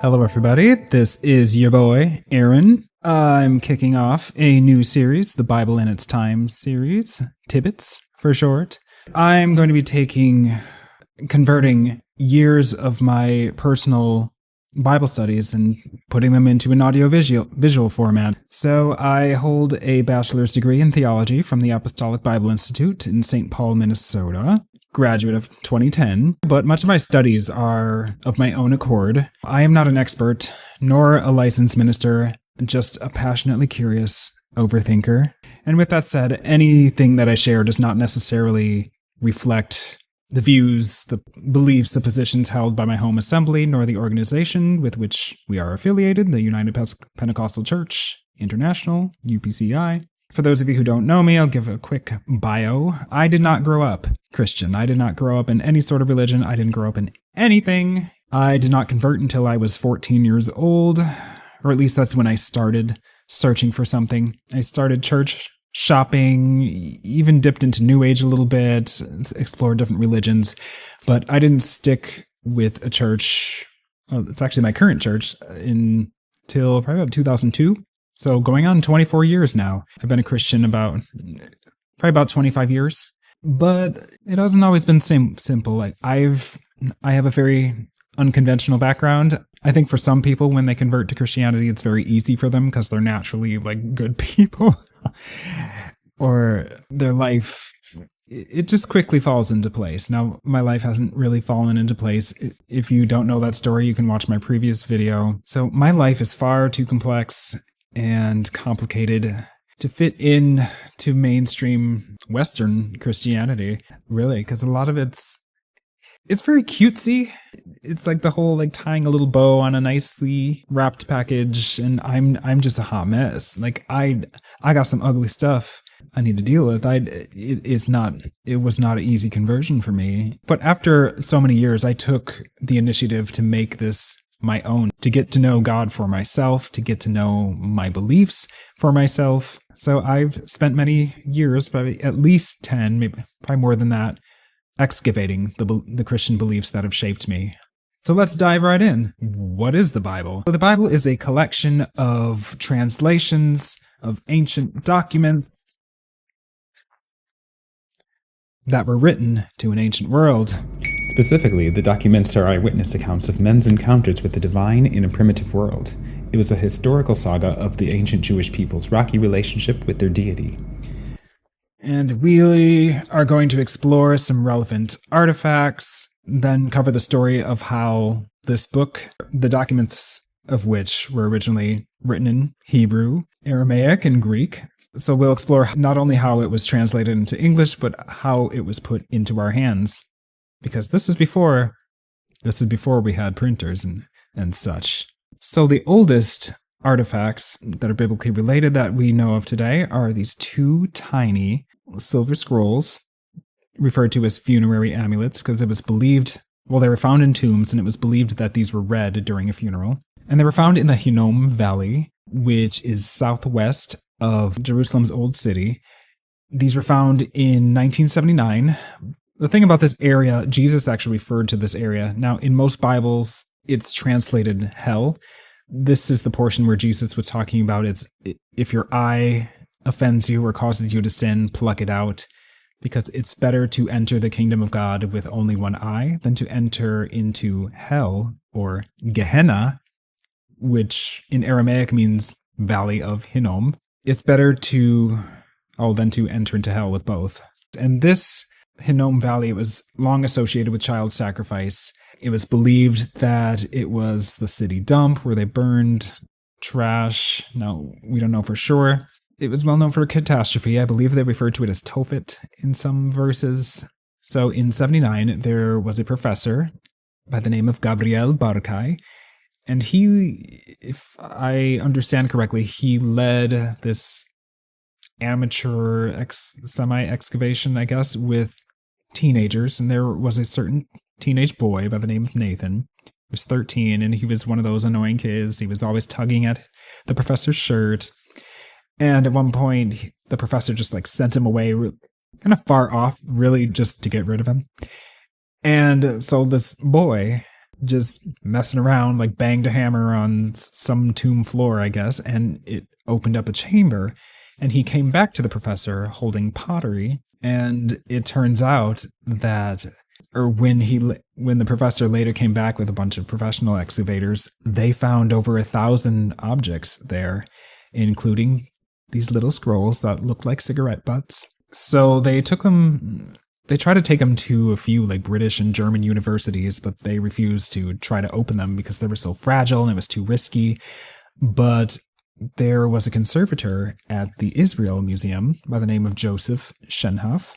Hello, everybody. This is your boy, Aaron. I'm kicking off a new series, the Bible in Its Time series, Tibbets for short. I'm going to be converting years of my personal Bible studies and putting them into an audio-visual format. So I hold a bachelor's degree in theology from the Apostolic Bible Institute in St. Paul, Minnesota. Graduate of 2010, but much of my studies are of my own accord. I am not an expert, nor a licensed minister, just a passionately curious overthinker. And with that said, anything that I share does not necessarily reflect the views, the beliefs, the positions held by my home assembly, nor the organization with which we are affiliated, the United Pentecostal Church International, UPCI. For those of you who don't know me, I'll give a quick bio. I did not grow up Christian. I did not grow up in any sort of religion. I didn't grow up in anything. I did not convert until I was 14 years old, or at least that's when I started searching for something. I started church shopping, even dipped into New Age a little bit, explored different religions, but I didn't stick with a church. Well, it's actually my current church until probably about 2002. So going on 24 years now. I've been a Christian probably about 25 years, but it hasn't always been simple. Like I have a very unconventional background. I think for some people, when they convert to Christianity, it's very easy for them because they're naturally like good people or their life, it just quickly falls into place. Now, my life hasn't really fallen into place. If you don't know that story, you can watch my previous video. So my life is far too complex and complicated to fit in to mainstream Western Christianity, really, because a lot of it's very cutesy. It's like the whole like tying a little bow on a nicely wrapped package, and I'm just a hot mess. Like I got some ugly stuff I need to deal with. It was not an easy conversion for me. But after so many years, I took the initiative to make this my own, to get to know God for myself, to get to know my beliefs for myself. So I've spent many years, probably at least 10, maybe probably more than that, excavating the Christian beliefs that have shaped me. So let's dive right in. What is the Bible? The Bible is a collection of translations of ancient documents that were written to an ancient world. Specifically, the documents are eyewitness accounts of men's encounters with the divine in a primitive world. It was a historical saga of the ancient Jewish people's rocky relationship with their deity. And we are going to explore some relevant artifacts, then cover the story of how this book, the documents of which were originally written in Hebrew, Aramaic, and Greek. So we'll explore not only how it was translated into English, but how it was put into our hands. Because this is before we had printers and such. So the oldest artifacts that are biblically related that we know of today are these two tiny silver scrolls, referred to as funerary amulets, because it was believed, they were found in tombs, and it was believed that these were read during a funeral. And they were found in the Hinnom Valley, which is southwest of Jerusalem's Old City. These were found in 1979. The thing about this area, Jesus actually referred to this area. Now, in most Bibles, it's translated hell. This is the portion where Jesus was talking about if your eye offends you or causes you to sin, pluck it out, because it's better to enter the kingdom of God with only one eye than to enter into hell, or Gehenna, which in Aramaic means Valley of Hinnom. It's better than to enter into hell with both. And this Hinnom Valley was long associated with child sacrifice. It was believed that it was the city dump where they burned trash. Now, we don't know for sure. It was well known for a catastrophe. I believe they referred to it as Tophet in some verses. So in 79, there was a professor by the name of Gabriel Barcay, and he, if I understand correctly, he led this amateur semi-excavation, I guess, with teenagers, and there was a certain teenage boy by the name of Nathan. He was 13, and he was one of those annoying kids. He was always tugging at the professor's shirt, and at one point, the professor just sent him away kind of far off, really just to get rid of him. And so this boy just messing around, like banged a hammer on some tomb floor, I guess, and it opened up a chamber. And he came back to the professor holding pottery. And it turns out that, or when the professor later came back with a bunch of professional excavators, they found over 1,000 objects there, including these little scrolls that looked like cigarette butts. So they tried to take them to a few like British and German universities, but they refused to try to open them because they were so fragile and it was too risky. But there was a conservator at the Israel Museum by the name of Joseph Shenhoff,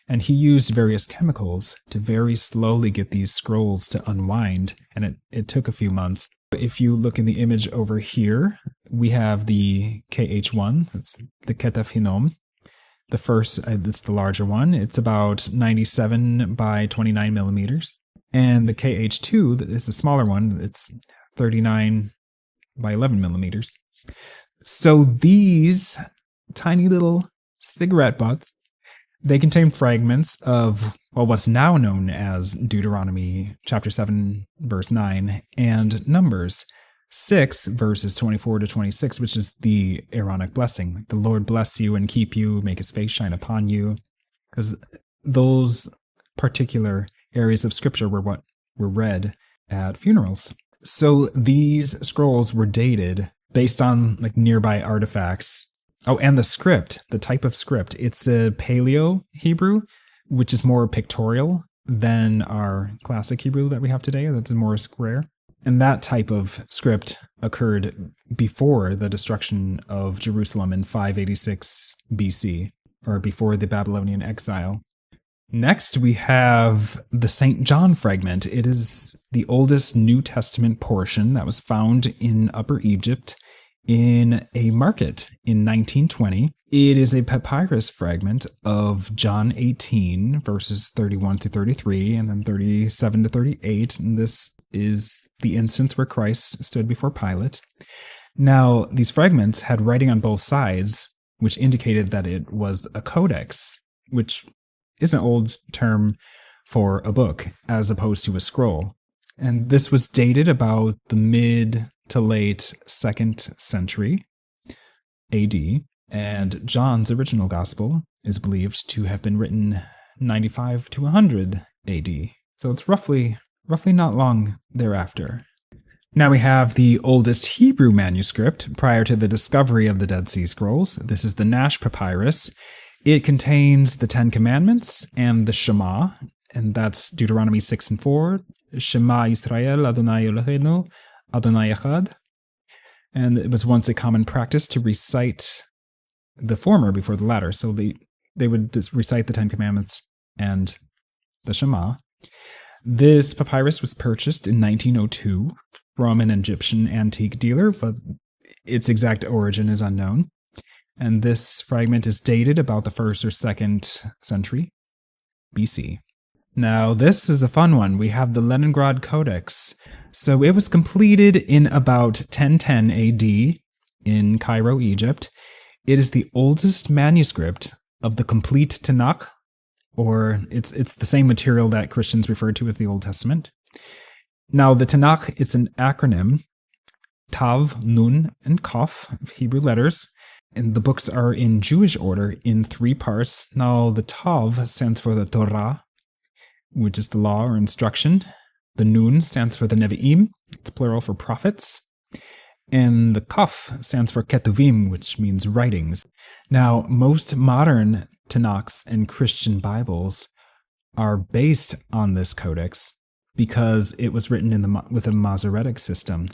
and he used various chemicals to very slowly get these scrolls to unwind, and it took a few months. If you look in the image over here, we have the KH1, that's the Ketef Hinnom. The first, it's the larger one. It's about 97 by 29 millimeters. And the KH2 is the smaller one. It's 39 by 11 millimeters. So these tiny little cigarette butts, they contain fragments of what's now known as Deuteronomy chapter 7, verse 9, and Numbers 6, verses 24 to 26, which is the Aaronic blessing. The Lord bless you and keep you, make his face shine upon you. Because those particular areas of scripture were what were read at funerals. So these scrolls were dated based on like nearby artifacts. Oh, and the script, the type of script, it's a Paleo Hebrew, which is more pictorial than our classic Hebrew that we have today. That's more square. And that type of script occurred before the destruction of Jerusalem in 586 BC, or before the Babylonian exile. Next, we have the St. John fragment. It is the oldest New Testament portion that was found in Upper Egypt in a market in 1920. It is a papyrus fragment of John 18, verses 31 to 33, and then 37 to 38. And this is the instance where Christ stood before Pilate. Now, these fragments had writing on both sides, which indicated that it was a codex, which is an old term for a book, as opposed to a scroll. And this was dated about the mid to late 2nd century AD, and John's original gospel is believed to have been written 95 to 100 AD. So it's roughly not long thereafter. Now we have the oldest Hebrew manuscript prior to the discovery of the Dead Sea Scrolls. This is the Nash Papyrus. It contains the 10 Commandments and the Shema, and that's Deuteronomy 6 and 4. Shema Yisrael Adonai Eloheinu Adonai Echad. And it was once a common practice to recite the former before the latter. So they would just recite the 10 Commandments and the Shema. This papyrus was purchased in 1902 from an Egyptian antique dealer, but its exact origin is unknown. And this fragment is dated about the 1st or 2nd century BC. Now, this is a fun one. We have the Leningrad Codex. So it was completed in about 1010 AD in Cairo, Egypt. It is the oldest manuscript of the complete Tanakh, or it's the same material that Christians refer to as the Old Testament. Now, the Tanakh, it's an acronym, Tav, Nun, and Kaf, of Hebrew letters. And the books are in Jewish order in 3 parts. Now, the Tav stands for the Torah, which is the law or instruction. The Nun stands for the Nevi'im, it's plural for prophets. And the Kaf stands for Ketuvim, which means writings. Now, most modern Tanakhs and Christian Bibles are based on this codex because it was written with a Masoretic system.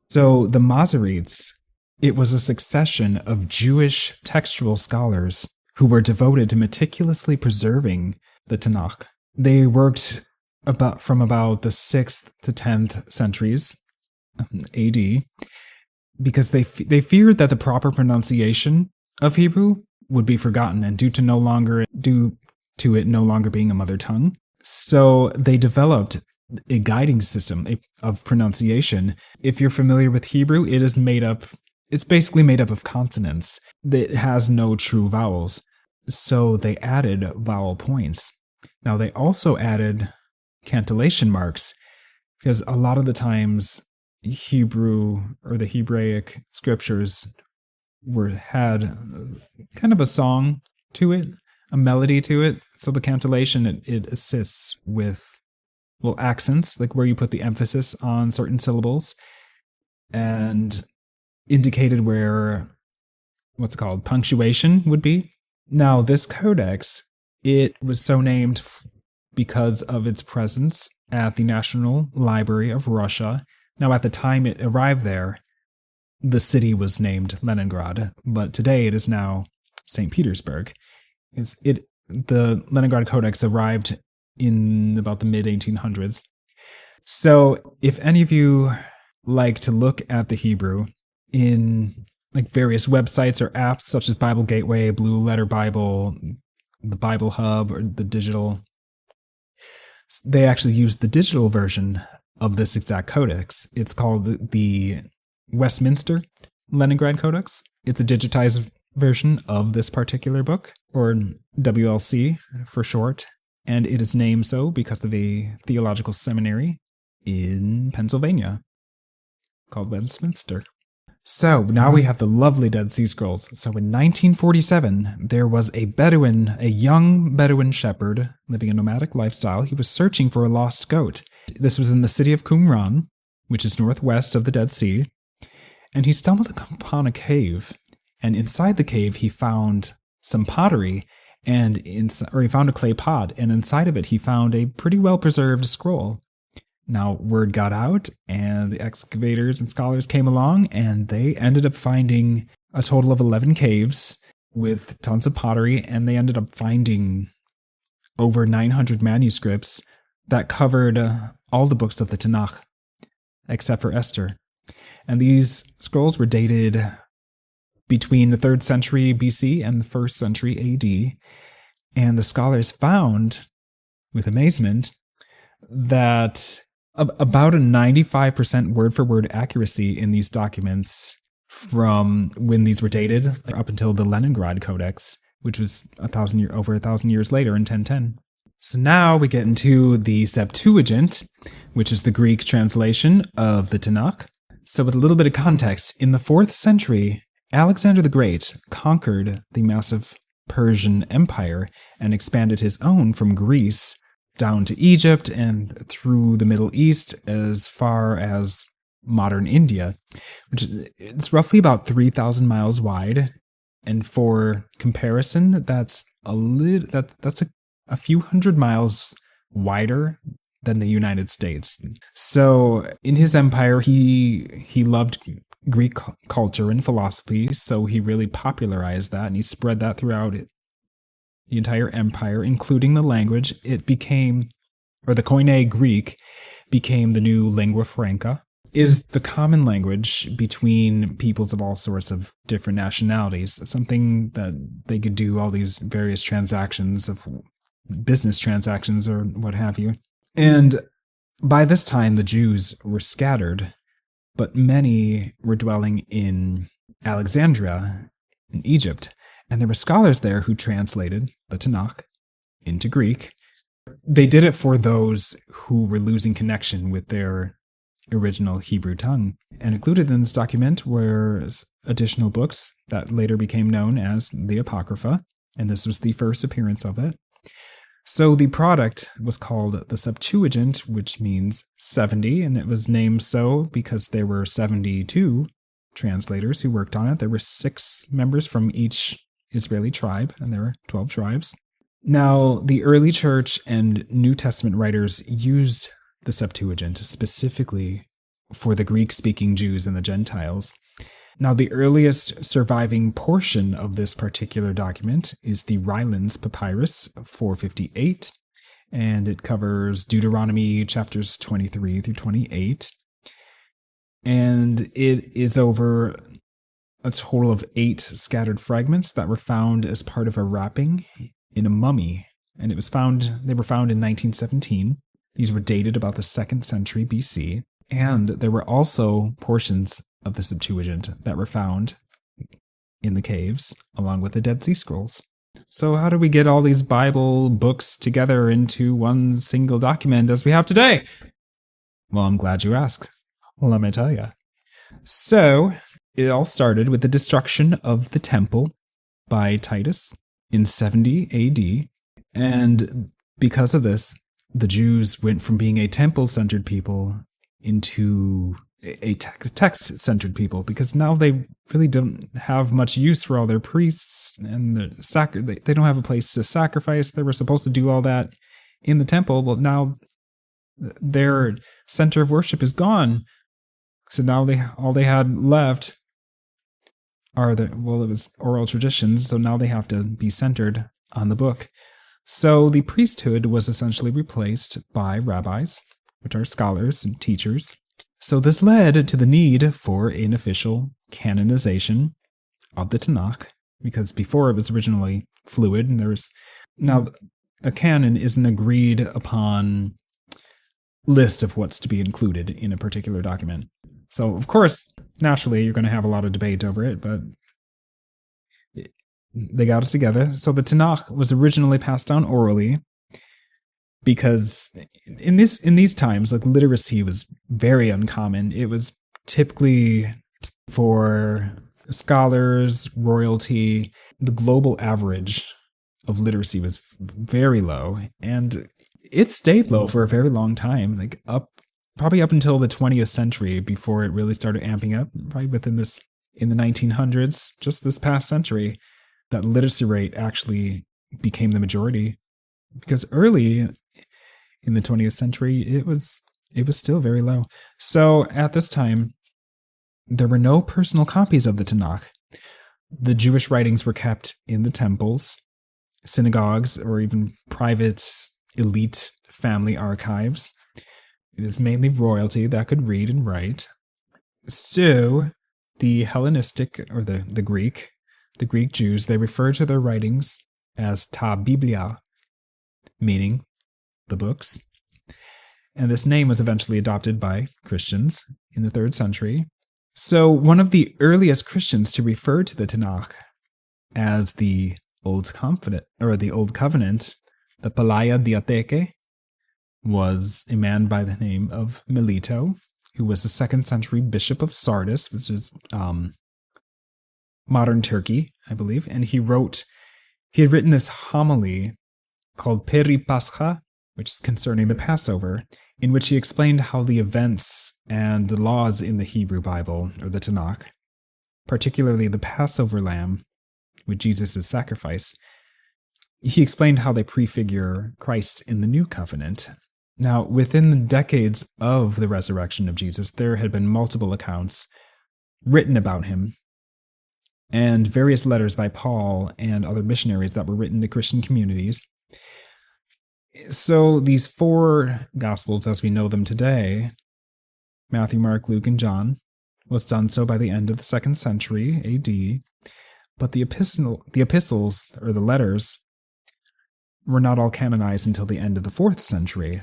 So the Masoretes, it was a succession of Jewish textual scholars who were devoted to meticulously preserving the Tanakh. They worked from about the 6th to 10th centuries AD because they feared that the proper pronunciation of Hebrew would be forgotten and due to it no longer being a mother tongue. So they developed a guiding system of pronunciation. If you're familiar with Hebrew, it's basically made up of consonants that has no true vowels. So they added vowel points. Now they also added cantillation marks because a lot of the times Hebrew or the Hebraic scriptures had kind of a song to it, a melody to it. So the cantillation, it assists with, well, accents, like where you put the emphasis on certain syllables, and indicated where, what's it called, punctuation would be. Now, this codex, it was so named because of its presence at the National Library of Russia. Now, at the time it arrived there, the city was named Leningrad, but today it is now St. Petersburg. The Leningrad Codex arrived in about the mid-1800s. So if any of you like to look at the Hebrew in like various websites or apps such as Bible Gateway, Blue Letter Bible, the Bible Hub, or the digital, they actually use the digital version of this exact codex. It's called the Westminster Leningrad Codex. It's a digitized version of this particular book, or WLC for short, and it is named so because of a theological seminary in Pennsylvania called Westminster. So now we have the lovely Dead Sea Scrolls. So in 1947, there was a young Bedouin shepherd living a nomadic lifestyle. He was searching for a lost goat. This was in the city of Qumran, which is northwest of the Dead Sea. And he stumbled upon a cave. And inside the cave, he found some pottery, he found a clay pot. And inside of it, he found a pretty well-preserved scroll. Now, word got out, and the excavators and scholars came along, and they ended up finding a total of 11 caves with tons of pottery, and they ended up finding over 900 manuscripts that covered all the books of the Tanakh, except for Esther. And these scrolls were dated between the 3rd century BC and the 1st century AD, and the scholars found, with amazement, that about a 95% word-for-word accuracy in these documents from when these were dated up until the Leningrad Codex, which was over 1,000 years later in 1010. So now we get into the Septuagint, which is the Greek translation of the Tanakh. So with a little bit of context, in the 4th century, Alexander the Great conquered the massive Persian Empire and expanded his own from Greece down to Egypt and through the Middle East as far as modern India, which it's roughly about 3,000 miles wide. And for comparison, that's a few hundred miles wider than the United States. So in his empire, he loved Greek culture and philosophy, so he really popularized that, and he spread that throughout the entire empire, including the language. The Koine Greek became the new lingua franca. It is the common language between peoples of all sorts of different nationalities, something that they could do all these various transactions of business transactions or what have you. And by this time, the Jews were scattered, but many were dwelling in Alexandria, in Egypt. And there were scholars there who translated the Tanakh into Greek. They did it for those who were losing connection with their original Hebrew tongue. And included in this document were additional books that later became known as the Apocrypha, and this was the first appearance of it. So the product was called the Septuagint, which means 70, and it was named so because there were 72 translators who worked on it. There were 6 members from each Israeli tribe, and there were 12 tribes. Now, the early church and New Testament writers used the Septuagint specifically for the Greek-speaking Jews and the Gentiles. Now, the earliest surviving portion of this particular document is the Rylands Papyrus 458, and it covers Deuteronomy chapters 23 through 28. And it is over a total of 8 scattered fragments that were found as part of a wrapping in a mummy. And they were found in 1917. These were dated about the 2nd century BC. And there were also portions of the Septuagint that were found in the caves, along with the Dead Sea Scrolls. So how do we get all these Bible books together into one single document as we have today? Well, I'm glad you asked. Well, let me tell you. So, it all started with the destruction of the temple by Titus in 70 AD. And because of this, the Jews went from being a temple-centered people into a text-centered people, because now they really don't have much use for all their priests, and they don't have a place to sacrifice. They were supposed to do all that in the temple. Well, now their center of worship is gone. So now all they had left are it was oral traditions, so now they have to be centered on the book. So the priesthood was essentially replaced by rabbis, which are scholars and teachers. So this led to the need for an official canonization of the Tanakh, because before it was originally fluid, and now a canon is an agreed upon list of what's to be included in a particular document. So, of course, naturally, you're going to have a lot of debate over it, but they got it together. So the Tanakh was originally passed down orally, because in these times, like, literacy was very uncommon. It was typically for scholars, royalty. The global average of literacy was very low, and it stayed low for a very long time, probably up until the 20th century, before it really started amping up. Probably in the 1900s, just this past century, that literacy rate actually became the majority. Because early in the 20th century, it was still very low. So at this time, there were no personal copies of the Tanakh. The Jewish writings were kept in the temples, synagogues, or even private elite family archives. It was mainly royalty that could read and write. So the Hellenistic, or the Greek Jews, they refer to their writings as ta biblia, meaning the books. And this name was eventually adopted by Christians in the 3rd century. So one of the earliest Christians to refer to the Tanakh as the Old Covenant, the Palaya Diatheke, was a man by the name of Melito, who was the 2nd century bishop of Sardis, which is modern Turkey, I believe. And he had written this homily called Peri Pascha, which is concerning the Passover, in which he explained how the events and the laws in the Hebrew Bible, or the Tanakh, particularly the Passover lamb with Jesus' sacrifice, he explained how they prefigure Christ in the New Covenant. Now, within the decades of the resurrection of Jesus, there had been multiple accounts written about him, and various letters by Paul and other missionaries that were written to Christian communities. So these 4 Gospels, as we know them today, Matthew, Mark, Luke, and John, was done so by the end of the 2nd century AD, but the epistles, or the letters, were not all canonized until the end of the 4th century,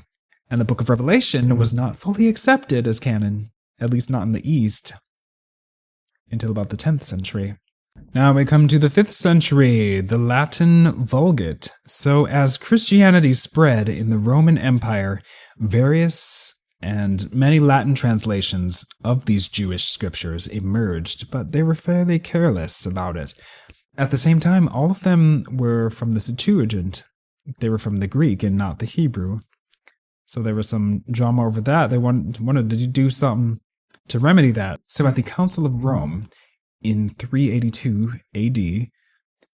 and the book of Revelation was not fully accepted as canon, at least not in the East, until about the 10th century. Now we come to the 5th century, the Latin Vulgate. So as Christianity spread in the Roman Empire, various and many Latin translations of these Jewish scriptures emerged, but they were fairly careless about it. At the same time, all of them were from the Septuagint. They were from the Greek and not the Hebrew. So there was some drama over that. They wanted to do something to remedy that. So at the Council of Rome, in 382 AD,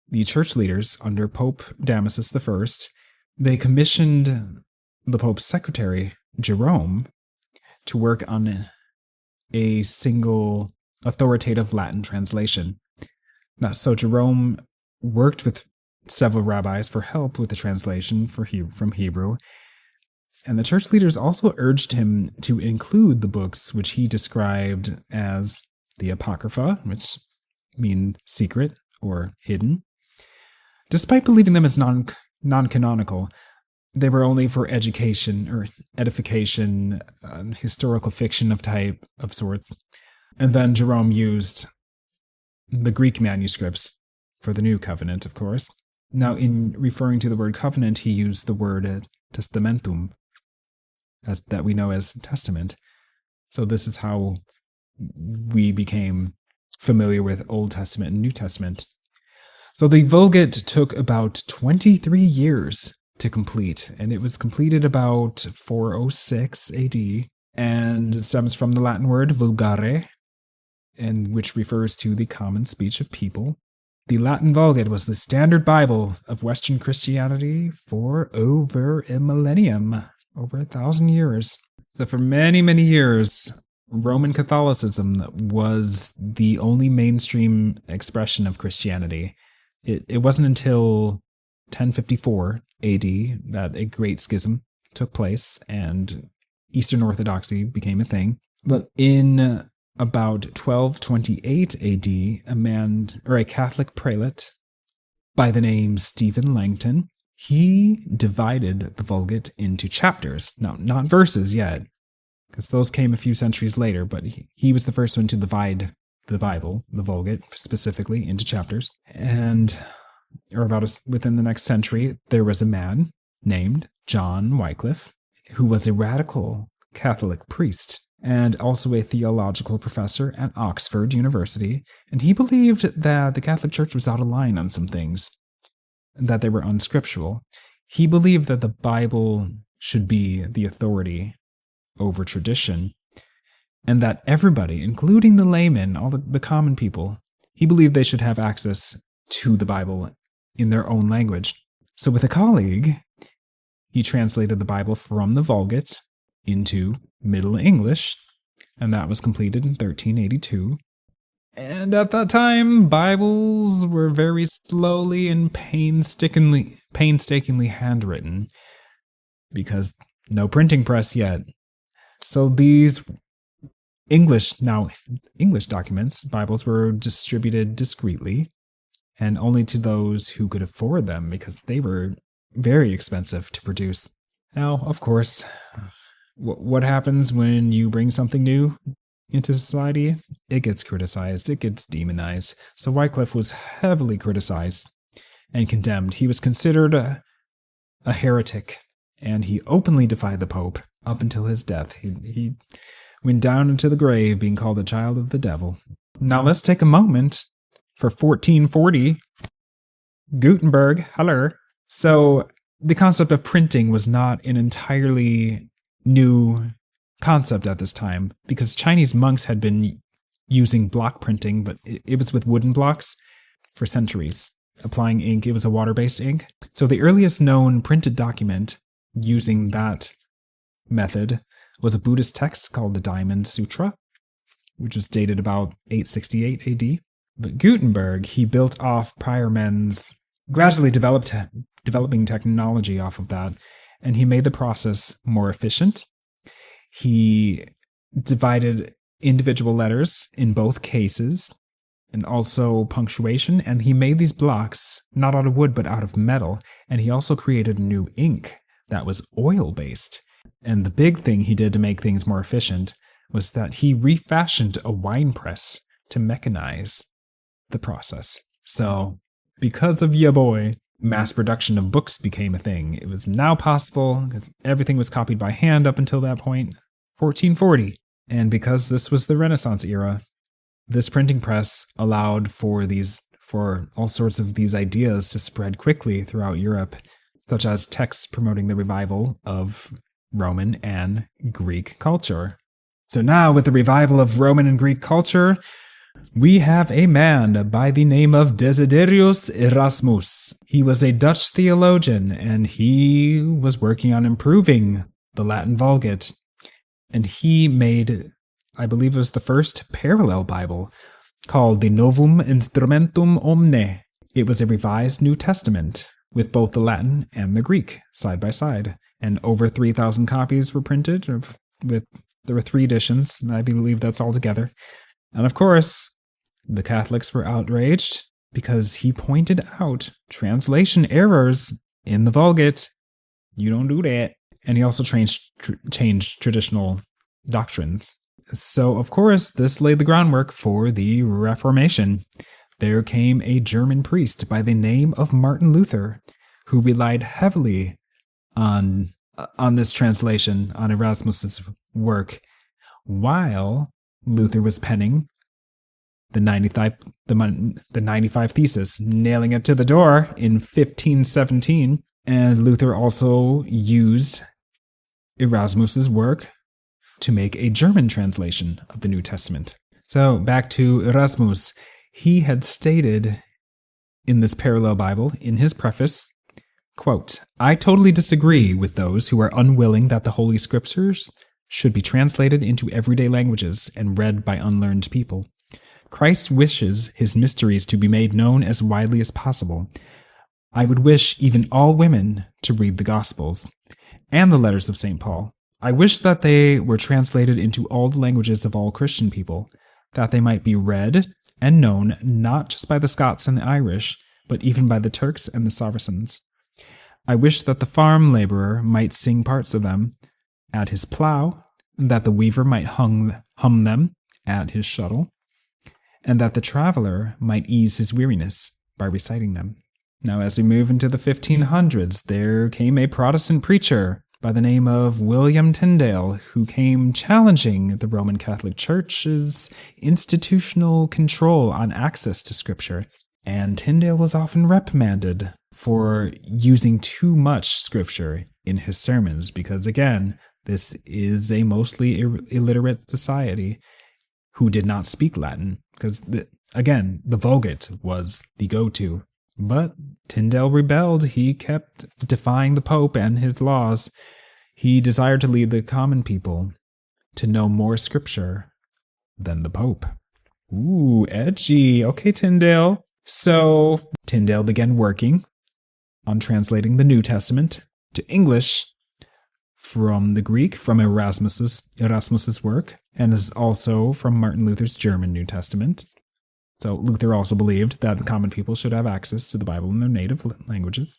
the church leaders under Pope Damasus I, they commissioned the Pope's secretary, Jerome, to work on a single authoritative Latin translation. Now, so Jerome worked with several rabbis for help with the translation from Hebrew, and the church leaders also urged him to include the books which he described as the Apocrypha, which mean secret or hidden. Despite believing them as non-canonical, they were only for education or edification, historical fiction of sorts. And then Jerome used the Greek manuscripts for the New Covenant, of course. Now, in referring to the word covenant, he used the word testamentum, that we know as testament. So this is how we became familiar with Old Testament and New Testament. So the Vulgate took about 23 years to complete, and it was completed about 406 AD, and stems from the Latin word vulgare, and which refers to the common speech of people. The Latin Vulgate was the standard Bible of Western Christianity for over a millennium, over 1,000 years. So for many, many years, Roman Catholicism was the only mainstream expression of Christianity. It wasn't until 1054 AD that a great schism took place and Eastern Orthodoxy became a thing. But in about 1228 AD, a Catholic prelate by the name Stephen Langton, he divided the Vulgate into chapters. Now, not verses yet, because those came a few centuries later, but he was the first one to divide the Bible, the Vulgate specifically, into chapters. And within the next century, there was a man named John Wycliffe, who was a radical Catholic priest and also a theological professor at Oxford University. And he believed that the Catholic Church was out of line on some things, and that they were unscriptural. He believed that the Bible should be the authority over tradition, and that everybody, including the laymen, all the common people, he believed they should have access to the Bible in their own language. So with a colleague, he translated the Bible from the Vulgate into Middle English, and that was completed in 1382. And at that time, Bibles were very slowly and painstakingly handwritten, because no printing press yet. So these English documents, Bibles, were distributed discreetly, and only to those who could afford them, because they were very expensive to produce. Now, of course, what happens when you bring something new into society? It gets criticized, it gets demonized. So Wycliffe was heavily criticized and condemned. He was considered a heretic, and he openly defied the Pope up until his death. He went down into the grave being called a child of the devil. Now let's take a moment for 1440. Gutenberg, hello. So the concept of printing was not an entirely new concept at this time, because Chinese monks had been using block printing, but it was with wooden blocks for centuries. Applying ink, it was a water-based ink. So the earliest known printed document using that method was a Buddhist text called the Diamond Sutra, which was dated about 868 AD. But Gutenberg, he built off prior men's gradually developing technology off of that, and he made the process more efficient. He divided individual letters in both cases, and also punctuation, and he made these blocks not out of wood but out of metal, and he also created a new ink that was oil-based. And the big thing he did to make things more efficient was that he refashioned a wine press to mechanize the process. So, because of ya boy, mass production of books became a thing. It was now possible because everything was copied by hand up until that point, 1440. And because this was the Renaissance era, this printing press allowed for all sorts of these ideas to spread quickly throughout Europe, such as texts promoting the revival of Roman and Greek culture. So now, with the revival of Roman and Greek culture, we have a man by the name of Desiderius Erasmus. He was a Dutch theologian, and he was working on improving the Latin Vulgate. And he made, I believe it was the first parallel Bible, called the Novum Instrumentum Omne. It was a revised New Testament, with both the Latin and the Greek side by side. And over 3,000 copies were printed. There were 3 editions, and I believe that's all together. And of course, the Catholics were outraged because he pointed out translation errors in the Vulgate. You don't do that. And he also changed traditional doctrines. So, of course, this laid the groundwork for the Reformation. There came a German priest by the name of Martin Luther, who relied heavily on this translation, on Erasmus's work, while Luther was penning the 95 Thesis, nailing it to the door in 1517. And Luther also used Erasmus's work to make a German translation of the New Testament. So back to Erasmus. He had stated in this parallel Bible, in his preface, quote, "I totally disagree with those who are unwilling that the Holy Scriptures should be translated into everyday languages and read by unlearned people. Christ wishes his mysteries to be made known as widely as possible. I would wish even all women to read the Gospels and the letters of St. Paul. I wish that they were translated into all the languages of all Christian people, that they might be read and known not just by the Scots and the Irish, but even by the Turks and the Saracens. I wish that the farm laborer might sing parts of them at his plough, that the weaver might hum them at his shuttle, and that the traveler might ease his weariness by reciting them." Now, as we move into the 1500s, there came a Protestant preacher by the name of William Tyndale, who came challenging the Roman Catholic Church's institutional control on access to Scripture. And Tyndale was often reprimanded for using too much Scripture in his sermons, because again, this is a mostly illiterate society who did not speak Latin, because the Vulgate was the go-to. But Tyndale rebelled. He kept defying the Pope and his laws. He desired to lead the common people to know more Scripture than the Pope. Ooh, edgy. Okay, Tyndale. So Tyndale began working on translating the New Testament to English from the Greek, from Erasmus's work, and is also from Martin Luther's German New Testament. So Luther also believed that the common people should have access to the Bible in their native languages,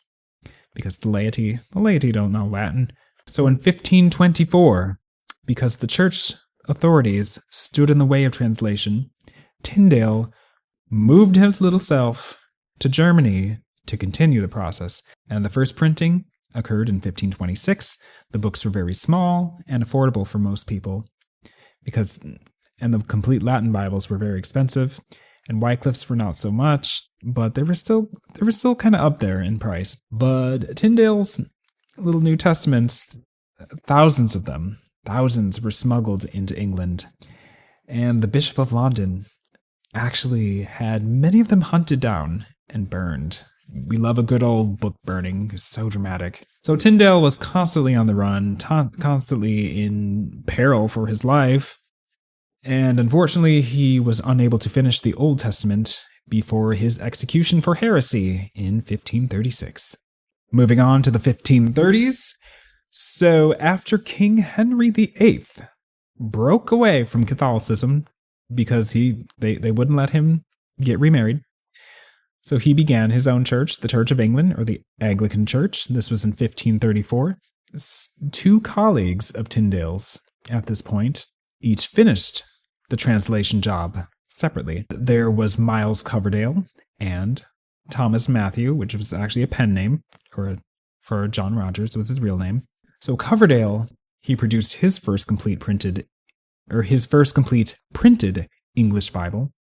because the laity don't know Latin. So in 1524, because the church authorities stood in the way of translation, Tyndale moved his little self to Germany to continue the process. And the first printing occurred in 1526. The books were very small and affordable for most people, and the complete Latin Bibles were very expensive, and Wycliffe's were not so much, but they were still kind of up there in price. But Tyndale's little New Testaments, thousands were smuggled into England, and the Bishop of London actually had many of them hunted down and burned. We love a good old book burning. It's so dramatic. So Tyndale was constantly on the run, constantly in peril for his life. And unfortunately, he was unable to finish the Old Testament before his execution for heresy in 1536. Moving on to the 1530s. So after King Henry VIII broke away from Catholicism because they wouldn't let him get remarried, so he began his own church, the Church of England, or the Anglican Church. This was in 1534. Two colleagues of Tyndale's at this point each finished the translation job separately. There was Miles Coverdale and Thomas Matthew, which was actually a pen name for John Rogers, was his real name. So Coverdale, he produced his first complete printed English Bible,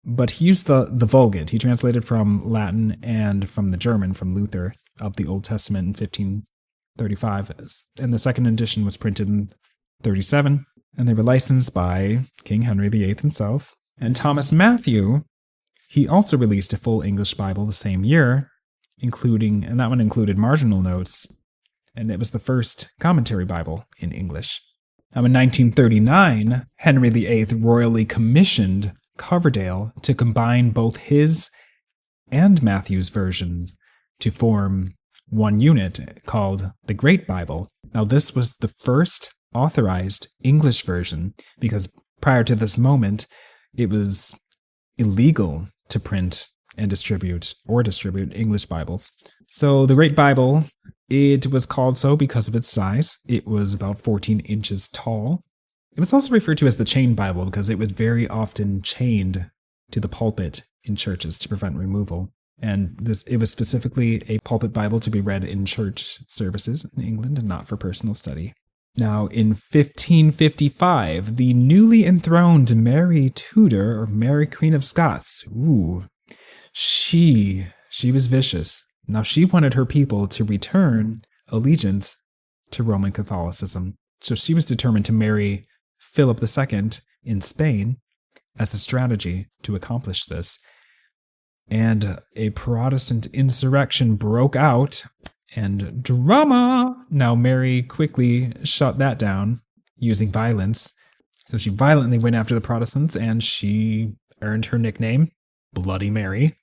but he used the Vulgate. He translated from Latin and from the German, from Luther, of the Old Testament in 1535, and the second edition was printed in 37, and they were licensed by King Henry VIII himself. And Thomas Matthew, he also released a full English Bible the same year, and that one included marginal notes, and it was the first commentary Bible in English. Now in 1939, Henry VIII royally commissioned Coverdale to combine both his and Matthew's versions to form one unit called the Great Bible. Now this was the first authorized English version, because prior to this moment, it was illegal to print and distribute English Bibles. So the Great Bible, it was called so because of its size. It was about 14 inches tall. It was also referred to as the chain Bible because it was very often chained to the pulpit in churches to prevent removal. And it was specifically a pulpit Bible to be read in church services in England and not for personal study. Now, in 1555, the newly enthroned Mary Tudor, or Mary Queen of Scots, she was vicious. Now, she wanted her people to return allegiance to Roman Catholicism. So she was determined to marry Philip II in Spain as a strategy to accomplish this. And a Protestant insurrection broke out, and drama! Now Mary quickly shut that down using violence. So she violently went after the Protestants, and she earned her nickname, Bloody Mary.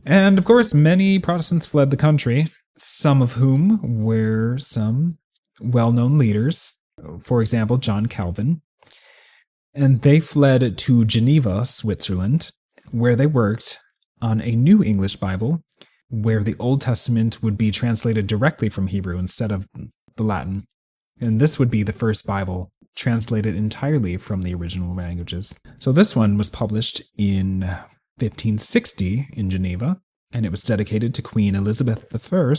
And of course, many Protestants fled the country, some of whom were some well-known leaders. For example, John Calvin. And they fled to Geneva, Switzerland, where they worked on a new English Bible, where the Old Testament would be translated directly from Hebrew instead of the Latin. And this would be the first Bible translated entirely from the original languages. So this one was published in 1560 in Geneva, and it was dedicated to Queen Elizabeth I,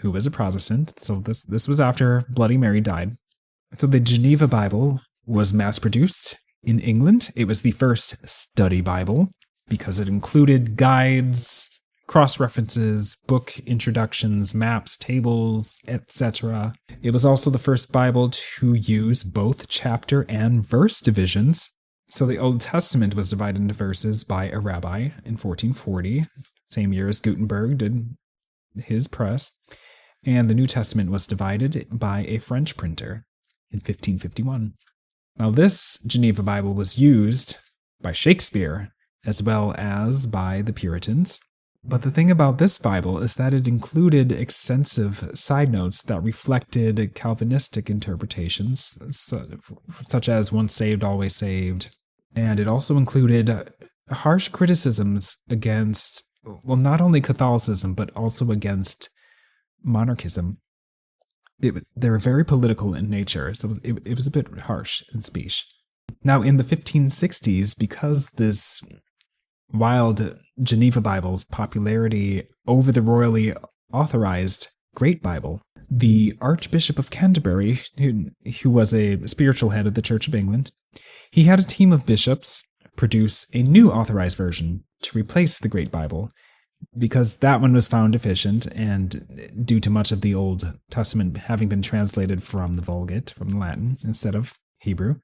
who was a Protestant. So this was after Bloody Mary died. So the Geneva Bible was mass-produced in England. It was the first study Bible because it included guides, cross-references, book introductions, maps, tables, etc. It was also the first Bible to use both chapter and verse divisions. So the Old Testament was divided into verses by a rabbi in 1440, same year as Gutenberg did his press. And the New Testament was divided by a French printer in 1551. Now this Geneva Bible was used by Shakespeare as well as by the Puritans. But the thing about this Bible is that it included extensive side notes that reflected Calvinistic interpretations, such as once saved, always saved. And it also included harsh criticisms against, well, not only Catholicism, but also against monarchism. They were very political in nature, so it was a bit harsh in speech. Now, in the 1560s, because this wild Geneva Bible's popularity over the royally authorized Great Bible, the Archbishop of Canterbury, who was a spiritual head of the Church of England, he had a team of bishops produce a new authorized version to replace the Great Bible, because that one was found deficient, and due to much of the Old Testament having been translated from the Vulgate, from the Latin, instead of Hebrew.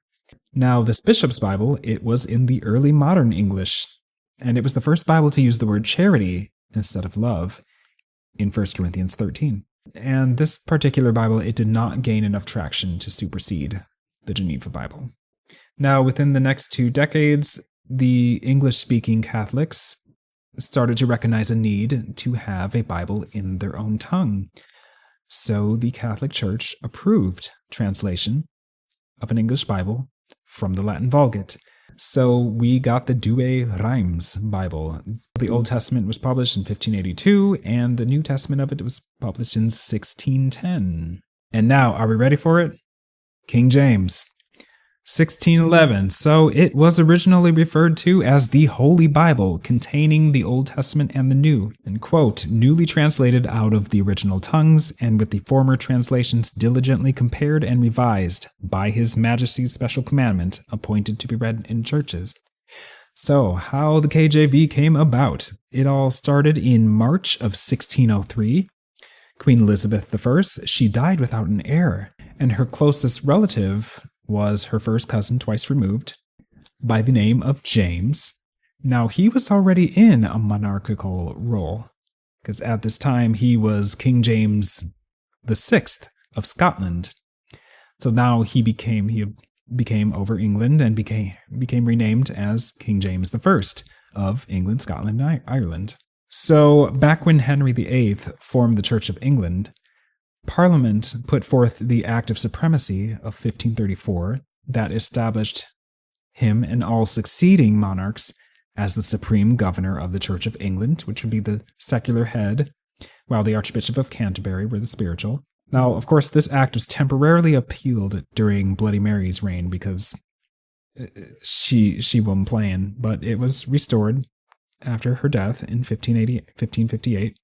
Now, this bishop's Bible, it was in the early modern English, and it was the first Bible to use the word charity instead of love in 1 Corinthians 13. And this particular Bible, it did not gain enough traction to supersede the Geneva Bible. Now, within the next 2 decades, the English-speaking Catholics started to recognize a need to have a Bible in their own tongue. So the Catholic Church approved translation of an English Bible from the Latin Vulgate. So we got the Douay-Rheims Bible. The Old Testament was published in 1582, and the New Testament of it was published in 1610. And now, are we ready for it? King James. 1611. So it was originally referred to as the Holy Bible, containing the Old Testament and the New, and quote, newly translated out of the original tongues, and with the former translations diligently compared and revised by His Majesty's special commandment, appointed to be read in churches. So, how the KJV came about. It all started in March of 1603. Queen Elizabeth I, she died without an heir, and her closest relative was her first cousin twice removed, by the name of James. Now, he was already in a monarchical role, because at this time he was King James VI of Scotland. So now he became over England and became renamed as King James I of England, Scotland, and Ireland. So back when Henry VIII formed the Church of England, Parliament put forth the Act of Supremacy of 1534 that established him and all succeeding monarchs as the supreme governor of the Church of England, which would be the secular head, while the Archbishop of Canterbury were the spiritual. Now, of course, this act was temporarily appealed during Bloody Mary's reign because she wasn't playing, but it was restored after her death in 1558.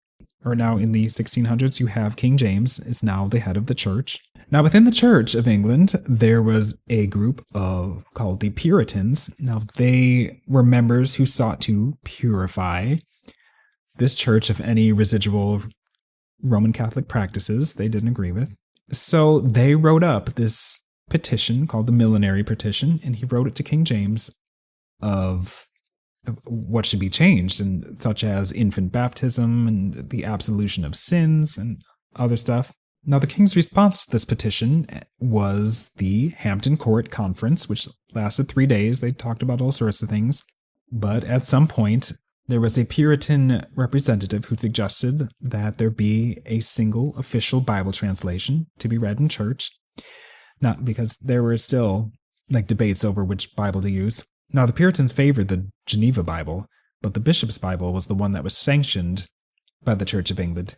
or now in the 1600s, you have King James is now the head of the church. Now, within the Church of England, there was a group called the Puritans. Now, they were members who sought to purify this church of any residual Roman Catholic practices they didn't agree with. So they wrote up this petition called the Millenary Petition, and he wrote it to King James of what should be changed, and such as infant baptism and the absolution of sins and other stuff. Now, the king's response to this petition was the Hampton Court Conference, which lasted 3 days. They talked about all sorts of things. But at some point, there was a Puritan representative who suggested that there be a single official Bible translation to be read in church. Not because there were still debates over which Bible to use. Now, the Puritans favored the Geneva Bible, but the Bishop's Bible was the one that was sanctioned by the Church of England.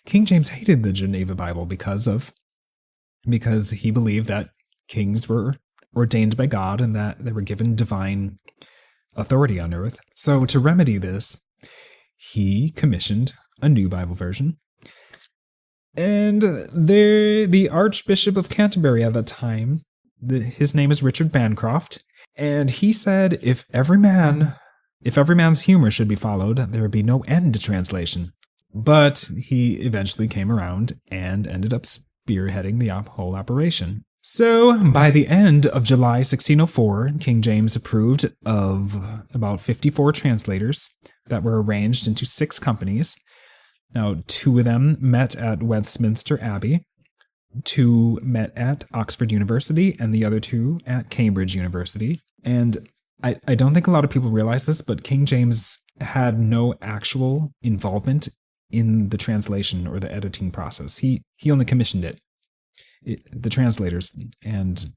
King James hated the Geneva Bible because he believed that kings were ordained by God and that they were given divine authority on earth. So to remedy this, he commissioned a new Bible version. And the Archbishop of Canterbury at that time, his name is Richard Bancroft, and he said if every man's humor should be followed, there would be no end to translation. But he eventually came around and ended up spearheading the whole operation. So, by the end of July 1604, King James approved of about 54 translators that were arranged into 6 companies. Now, 2 of them met at Westminster Abbey, 2 met at Oxford University, and the other 2 at Cambridge University. And I don't think a lot of people realize this, but King James had no actual involvement in the translation or the editing process. He only commissioned it. The translators and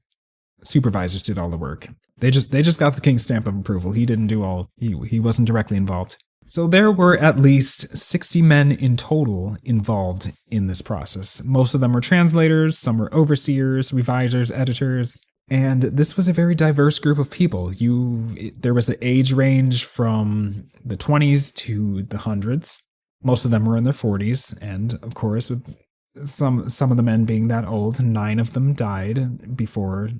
supervisors did all the work. They just got the king's stamp of approval. He didn't do all. He wasn't directly involved. So there were at least 60 men in total involved in this process. Most of them were translators, some were overseers, revisers, editors, and this was a very diverse group of people. There was the age range from the 20s to the hundreds. Most of them were in their 40s, and of course, with some of the men being that old, 9 of them died before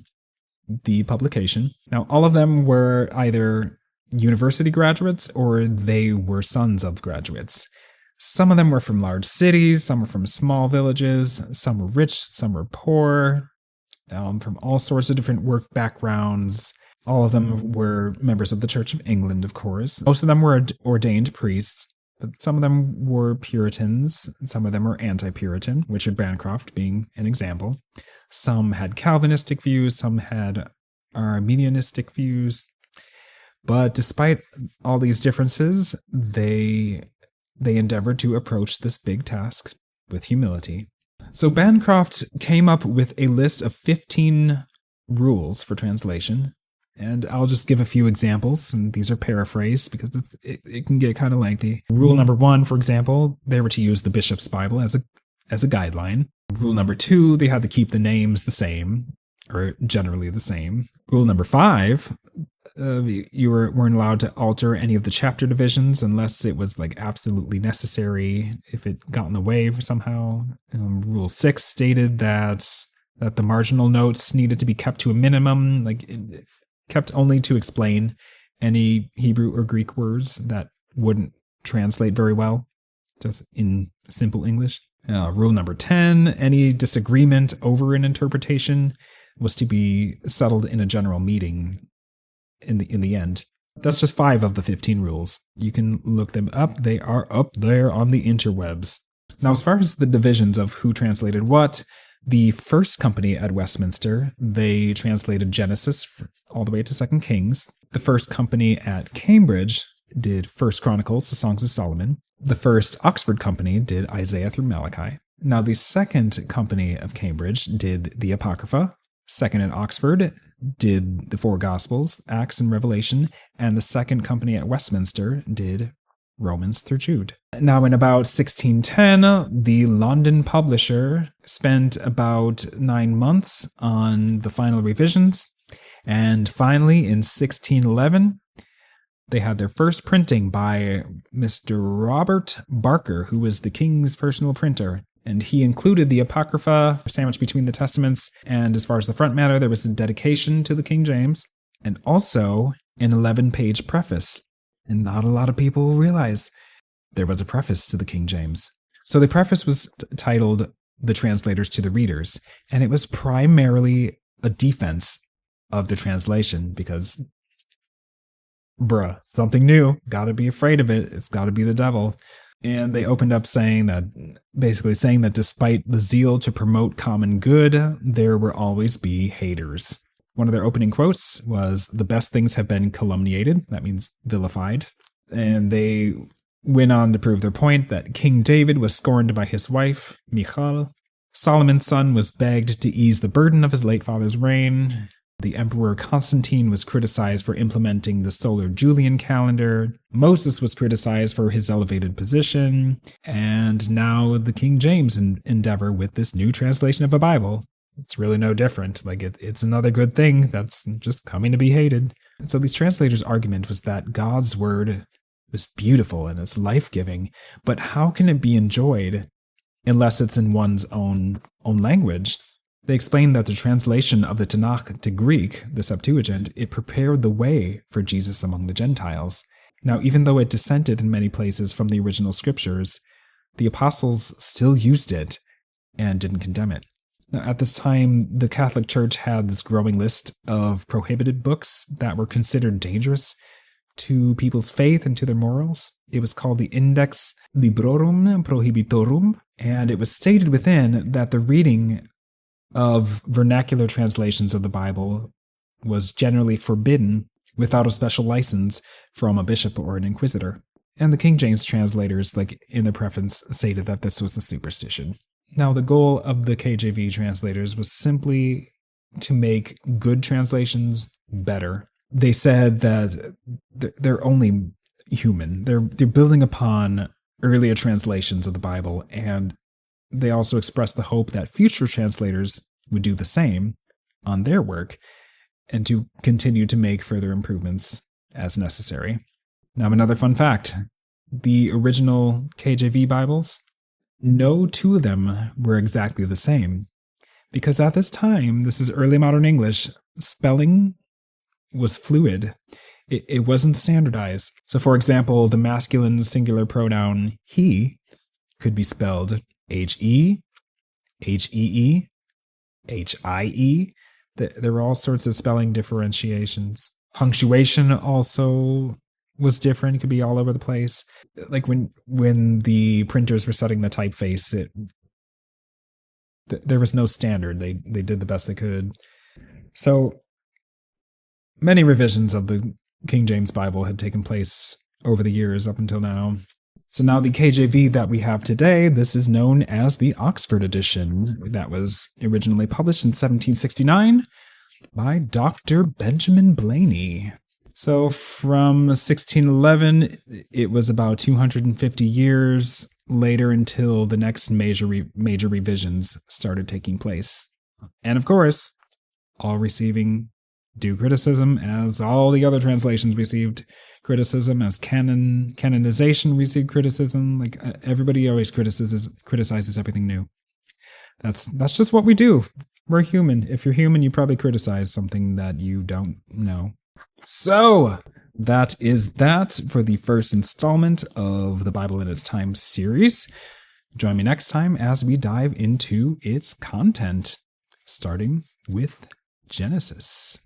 the publication. Now, all of them were either university graduates or they were sons of graduates. Some of them were from large cities, some were from small villages, some were rich, some were poor, from all sorts of different work backgrounds. All of them were members of the Church of England, of course. Most of them were ordained priests. But some of them were Puritans, some of them were anti-Puritan, Richard Bancroft being an example. Some had Calvinistic views, some had Arminianistic views. But despite all these differences, they endeavored to approach this big task with humility. So Bancroft came up with a list of 15 rules for translation. And I'll just give a few examples, and these are paraphrased because it can get kind of lengthy. Rule number 1, for example, they were to use the Bishop's Bible as a guideline. Rule number 2, they had to keep the names the same, or generally the same. Rule number 5, you weren't allowed to alter any of the chapter divisions unless it was absolutely necessary, if it got in the way somehow. Rule 6 stated that the marginal notes needed to be kept to a minimum, kept only to explain any Hebrew or Greek words that wouldn't translate very well, just in simple English. Rule number 10, any disagreement over an interpretation was to be settled in a general meeting in the end. That's just 5 of the 15 rules. You can look them up. They are up there on the interwebs. Now, as far as the divisions of who translated what, the first company at Westminster, they translated Genesis all the way to 2 Kings. The first company at Cambridge did 1 Chronicles, the Songs of Solomon. The first Oxford company did Isaiah through Malachi. Now, the second company of Cambridge did the Apocrypha. Second at Oxford did the 4 Gospels, Acts and Revelation. And the second company at Westminster did Romans through Jude. Now, in about 1610, the London publisher spent about 9 months on the final revisions. And finally, in 1611, They had their first printing by Mr. Robert Barker, who was the king's personal printer. And he included the Apocrypha sandwiched between the Testaments. And as far as the front matter, there was a dedication to the King James and also an 11-page preface. And not a lot of people realize there was a preface to the King James. So the preface was titled The Translators to the Readers. And it was primarily a defense of the translation because, something new. Gotta be afraid of it. It's gotta be the devil. And they opened up saying that despite the zeal to promote common good, there will always be haters. One of their opening quotes was, "The best things have been calumniated." That means vilified. And they went on to prove their point that King David was scorned by his wife, Michal. Solomon's son was begged to ease the burden of his late father's reign. The Emperor Constantine was criticized for implementing the solar Julian calendar. Moses was criticized for his elevated position. And now the King James endeavor with this new translation of a Bible. It's really no different. It's another good thing that's just coming to be hated. And so these translators' argument was that God's word was beautiful and it's life-giving, but how can it be enjoyed unless it's in one's own language? They explained that the translation of the Tanakh to Greek, the Septuagint, it prepared the way for Jesus among the Gentiles. Now, even though it dissented in many places from the original scriptures, the apostles still used it and didn't condemn it. Now, at this time, the Catholic Church had this growing list of prohibited books that were considered dangerous to people's faith and to their morals. It was called the Index Librorum Prohibitorum, and it was stated within that the reading of vernacular translations of the Bible was generally forbidden without a special license from a bishop or an inquisitor. And the King James translators, in the preface, stated that this was a superstition. Now, the goal of the KJV translators was simply to make good translations better. They said that they're only human. They're building upon earlier translations of the Bible, and they also expressed the hope that future translators would do the same on their work and to continue to make further improvements as necessary. Now, another fun fact. The original KJV Bibles, no two of them were exactly the same. Because at this time, this is early modern English, spelling was fluid. It wasn't standardized. So, for example, the masculine singular pronoun he could be spelled H-E, H-E-E, H-I-E. There were all sorts of spelling differentiations. Punctuation also was different. It could be all over the place. Like when the printers were setting the typeface, there was no standard. They did the best they could. So many revisions of the King James Bible had taken place over the years up until now. So now the KJV that we have today, this is known as the Oxford edition. That was originally published in 1769 by Dr. Benjamin Blayney. So from 1611, it was about 250 years later until the next major revisions started taking place. And of course, all receiving due criticism, as all the other translations received criticism, as canonization received criticism. Everybody always criticizes everything new. That's just what we do. We're human. If you're human, you probably criticize something that you don't know. So that is that for the first installment of the Bible in its Time series. Join me next time as we dive into its content, starting with Genesis.